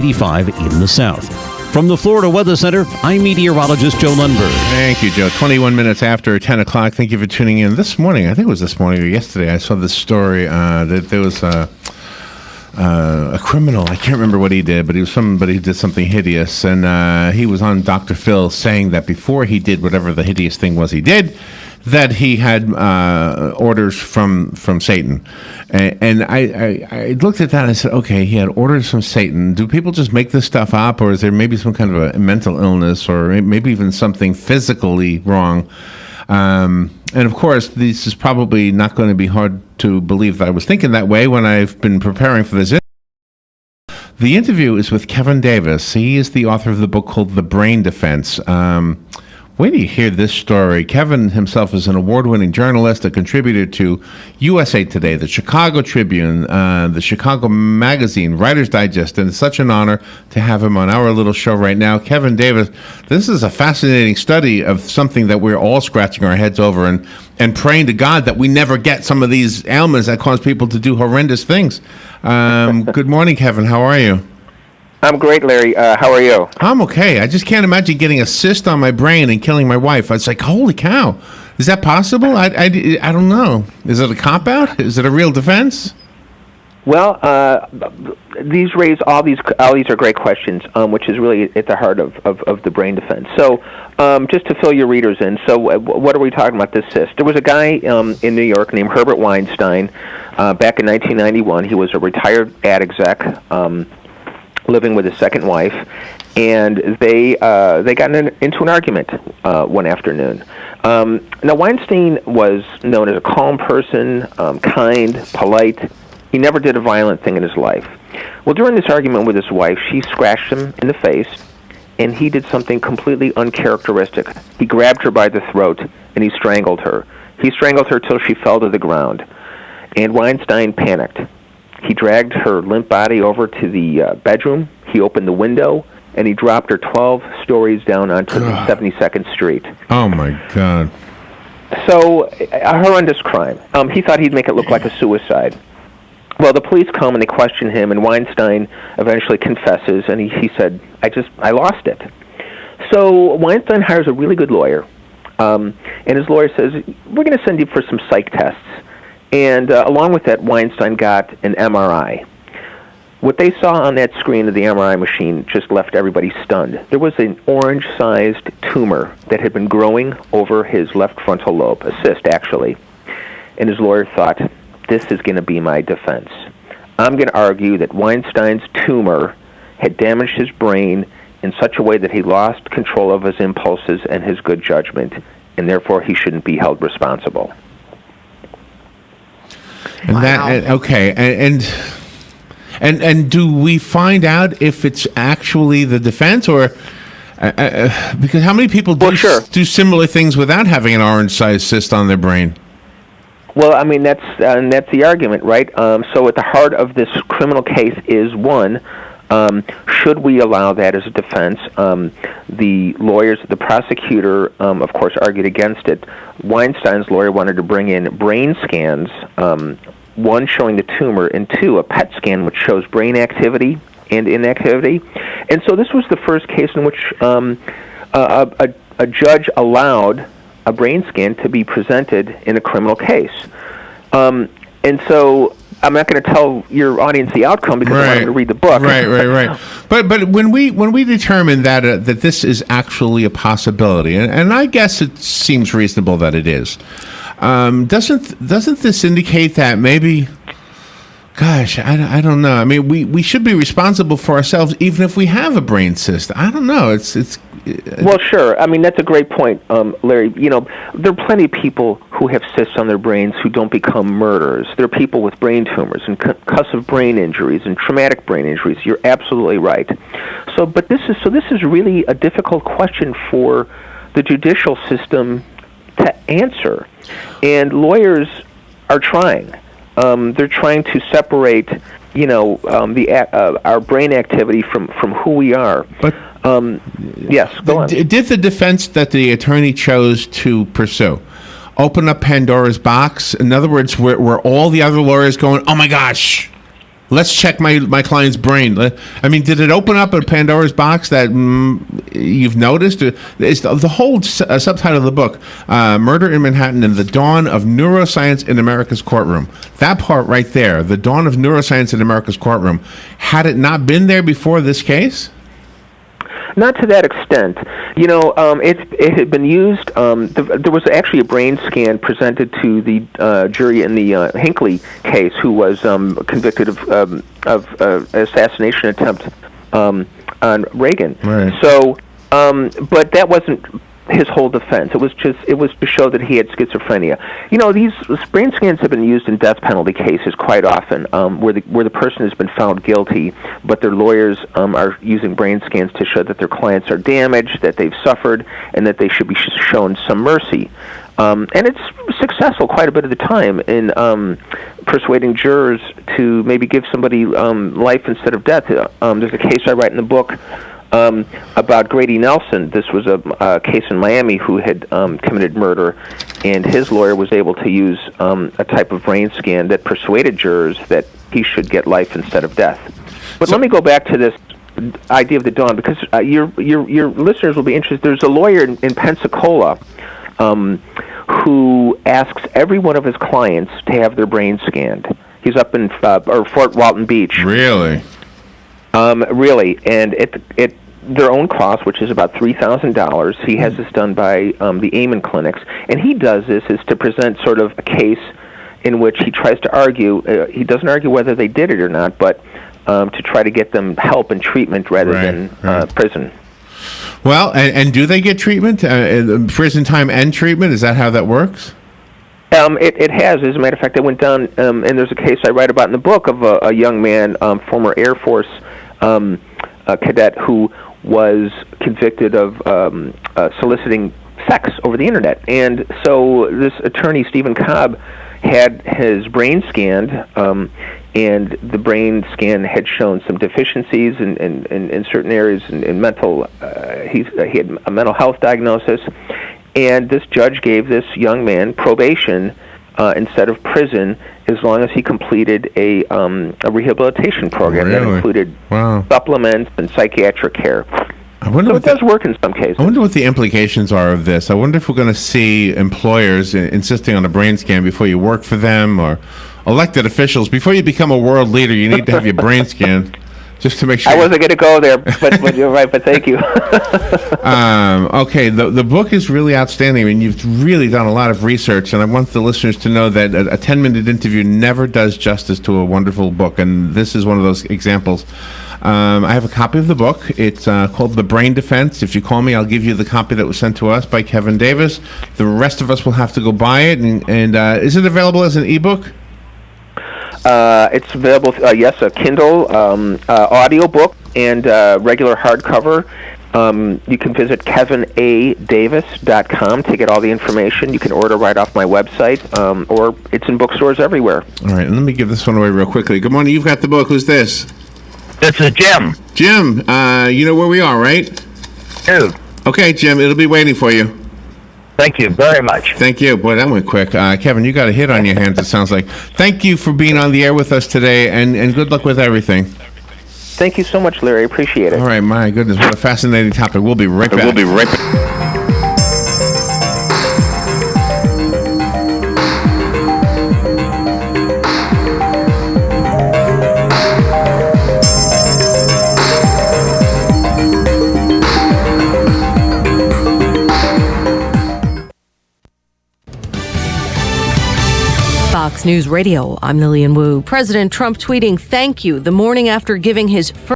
85 in the south. From the Florida Weather Center, I'm meteorologist Joe Lundberg. Thank you, Joe. 21 minutes after 10 o'clock. Thank you for tuning in. This morning, I think it was this morning or yesterday, I saw this story that there was a criminal. I can't remember what he did, but he was somebody who did something hideous. And he was on Dr. Phil saying that before he did whatever the hideous thing was he did, that he had orders from Satan. And I looked at that and I said, okay, he had orders from Satan. Do people just make this stuff up, or is there maybe some kind of a mental illness, or maybe even something physically wrong? And of course, this is probably not going to be hard to believe that I was thinking that way when I've been preparing for this. The interview is with Kevin Davis. He is the author of the book called The Brain Defense. Wait till you hear this story. Kevin himself is an award-winning journalist, a contributor to USA Today, the Chicago Tribune, the Chicago Magazine, Writer's Digest, and it's such an honor to have him on our little show right now. Kevin Davis, this is a fascinating study of something that we're all scratching our heads over and praying to God that we never get some of these ailments that cause people to do horrendous things. Good morning, Kevin. How are you? I'm great, Larry. How are you? I'm okay. I just can't imagine getting a cyst on my brain and killing my wife. I was like, holy cow. Is that possible? I don't know. Is it a cop-out? Is it a real defense? Well, these all these are great questions, which is really at the heart of the brain defense. So, just to fill your readers in, so what are we talking about, this cyst? There was a guy in New York named Herbert Weinstein back in 1991. He was a retired ad exec, living with his second wife, and they got into an argument one afternoon. Now, Weinstein was known as a calm person, kind, polite. He never did a violent thing in his life. Well, during this argument with his wife, she scratched him in the face, and he did something completely uncharacteristic. He grabbed her by the throat, and he strangled her. He strangled her till she fell to the ground, and Weinstein panicked. He dragged her limp body over to the bedroom. He opened the window, and he dropped her 12 stories down onto the 72nd Street. Oh, my God. So, a horrendous crime. He thought he'd make it look like a suicide. Well, the police come, and they question him, and Weinstein eventually confesses, and he said, I lost it. So, Weinstein hires a really good lawyer, and his lawyer says, we're going to send you for some psych tests. And along with that, Weinstein got an MRI. What they saw on that screen of the MRI machine just left everybody stunned. There was an orange-sized tumor that had been growing over his left frontal lobe, a cyst, actually. And his lawyer thought, this is going to be my defense. I'm going to argue that Weinstein's tumor had damaged his brain in such a way that he lost control of his impulses and his good judgment, and therefore he shouldn't be held responsible. And wow. That okay, and do we find out if it's actually the defense, or because how many people do similar things without having an orange-sized cyst on their brain? Well, I mean that's the argument, right? So at the heart of this criminal case is one. Should we allow that as a defense? The lawyers, the prosecutor, of course, argued against it. Weinstein's lawyer wanted to bring in brain scans, one showing the tumor, and two, a PET scan which shows brain activity and inactivity. And so this was the first case in which a judge allowed a brain scan to be presented in a criminal case. And so I'm not going to tell your audience the outcome because I want them to read the book. Right. But when we determine that that this is actually a possibility, and I guess it seems reasonable that it is, doesn't this indicate that maybe? Gosh, I don't know. I mean, we should be responsible for ourselves, even if we have a brain cyst. I don't know. It's. Well, sure. I mean, that's a great point, Larry. You know, there are plenty of people who have cysts on their brains who don't become murderers. There are people with brain tumors and concussive brain injuries and traumatic brain injuries. You're absolutely right. But this is really a difficult question for the judicial system to answer, and lawyers are trying. They're trying to separate, our brain activity from who we are. But yes, go on. Did the defense that the attorney chose to pursue open up Pandora's box? In other words, were all the other lawyers going, "Oh my gosh, Let's check my client's brain. I mean, did it open up a Pandora's box that you've noticed? It's the whole subtitle of the book, Murder in Manhattan and the Dawn of Neuroscience in America's Courtroom. That part right there, the dawn of neuroscience in America's courtroom. Had it not been there before this case? Not to that extent. You know, it had been used. There was actually a brain scan presented to the jury in the Hinckley case, who was convicted of assassination attempt on Reagan. Right. So, but that wasn't his whole defense. It was to show that he had schizophrenia. You know, these brain scans have been used in death penalty cases quite often, where the person has been found guilty, but their lawyers are using brain scans to show that their clients are damaged, that they've suffered, and that they should be shown some mercy. And it's successful quite a bit of the time in persuading jurors to maybe give somebody life instead of death. There's a case I write in the book about Grady Nelson. This was a case in Miami who had committed murder, and his lawyer was able to use a type of brain scan that persuaded jurors that he should get life instead of death. But let me go back to this idea of the dawn, because your listeners will be interested. There's a lawyer in Pensacola who asks every one of his clients to have their brain scanned. He's up in Fort Walton Beach. Really? Really, and at their own cost, which is about $3,000. He has this done by the Amen clinics, and he does this is to present sort of a case in which he tries to argue. He doesn't argue whether they did it or not, but to try to get them help and treatment rather than prison. Well, and do they get treatment? Prison time and treatment? Is that how that works? It has. As a matter of fact, I went down, and there's a case I write about in the book of a young man, former Air Force cadet, who was convicted of soliciting sex over the internet. And so this attorney, Stephen Cobb, had his brain scanned, and the brain scan had shown some deficiencies in certain areas in mental. He had a mental health diagnosis, and this judge gave this young man probation instead of prison, as long as he completed a rehabilitation program that included supplements and psychiatric care. So it does work in some cases. I wonder what the implications are of this. I wonder if we're going to see employers insisting on a brain scan before you work for them, or elected officials. Before you become a world leader, you need to have your brain scanned. Just to make sure. I wasn't going to go there, but you're right. But thank you. Okay, the book is really outstanding. I mean, you've really done a lot of research, and I want the listeners to know that a 10-minute interview never does justice to a wonderful book, and this is one of those examples. I have a copy of the book. It's called The Brain Defense. If you call me, I'll give you the copy that was sent to us by Kevin Davis. The rest of us will have to go buy it. And is it available as an ebook? It's available, yes, a Kindle audio book and regular hardcover. You can visit kevinadavis.com to get all the information. You can order right off my website, or it's in bookstores everywhere. All right, and let me give this one away real quickly. Good morning. You've got the book. Who's this? This is Jim. Jim, you know where we are, right? Dude. Okay, Jim, it'll be waiting for you. Thank you very much. Thank you. Boy, that went quick. Kevin, you got a hit on your hands, it sounds like. Thank you for being on the air with us today, and good luck with everything. Thank you so much, Larry. Appreciate it. All right, my goodness, what a fascinating topic. We'll be right back. Fox News Radio, I'm Lillian Wu. President Trump tweeting thank you the morning after giving his first